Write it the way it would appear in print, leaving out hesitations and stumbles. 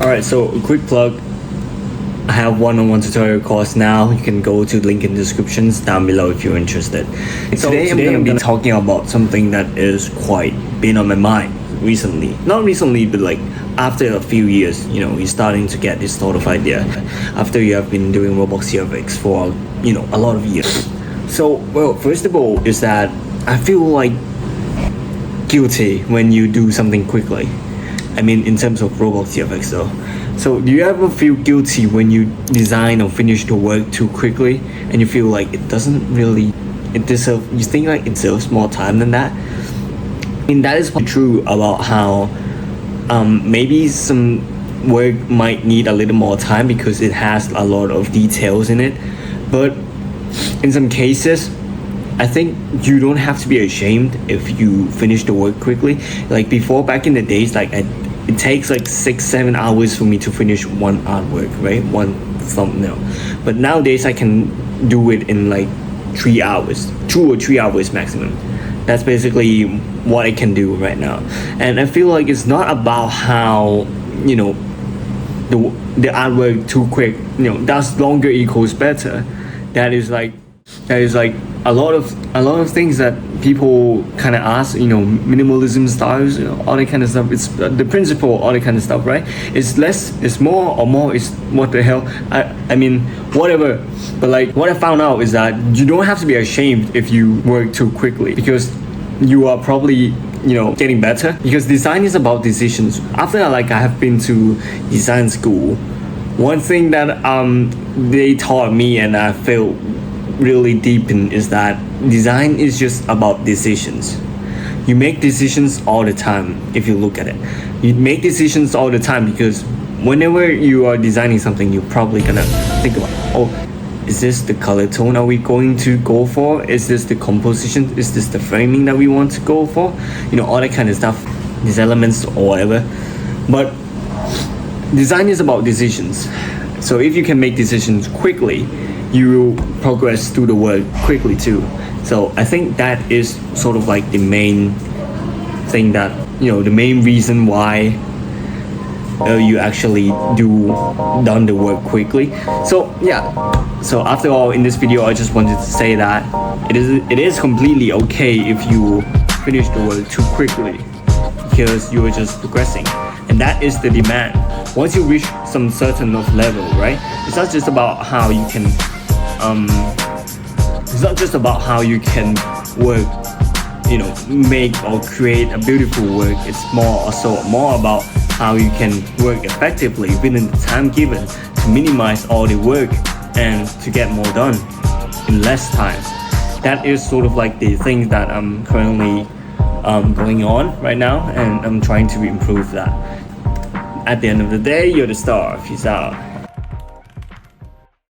Alright, so a quick plug. I have one-on-one tutorial course now. You can go to link in descriptions down below if you're interested. Today I'm going to be talking about something that is quite been on my mind recently. Not recently, but like after a few years, you're starting to get this sort of idea. After you have been doing Roblox CFX for, a lot of years. So, well, first of all is that I feel like guilty when you do something quickly. I mean, in terms of Roblox CFX though. So do you ever feel guilty when you design or finish the work too quickly and you feel like it doesn't really, you think like it deserves more time than that? I mean, that is true about how maybe some work might need a little more time because it has a lot of details in it. But in some cases, I think you don't have to be ashamed if you finish the work quickly. Like before, back in the days, it takes like 6-7 hours for me to finish one artwork, right? One thumbnail. But nowadays I can do it in like 3 hours, 2 or 3 hours maximum. That's basically what I can do right now. And I feel like it's not about how, the artwork too quick, that's longer equals better. That is like a lot of things that people kind of ask, minimalism styles, all that kind of stuff. It's the principle, all that kind of stuff, right? It's less is more, or more is what the hell. I mean, whatever. But like what I found out is that you don't have to be ashamed if you work too quickly, because you are probably getting better, because design is about decisions. After I have been to design school, one thing that they taught me and I felt really deep in is that design is just about decisions. You make decisions all the time. If you look at it, you make decisions all the time because whenever you are designing something, you're probably gonna think about, is this the color tone are we going to go for? Is this the composition? Is this the framing that we want to go for? All that kind of stuff, these elements or whatever. But design is about decisions. So if you can make decisions quickly, you will progress through the work quickly too. So I think that is sort of like the main thing that, the main reason why you actually done the work quickly. So yeah, so after all, in this video I just wanted to say that it is completely okay if you finish the work too quickly, because you are just progressing, and that is the demand. Once you reach some certain of level, right, it's not just about how you can work, make or create a beautiful work. It's more about how you can work effectively within the time given to minimize all the work and to get more done in less time. That is sort of like the thing that I'm currently going on right now, and I'm trying to improve that. At the end of the day, you're the star. Peace out.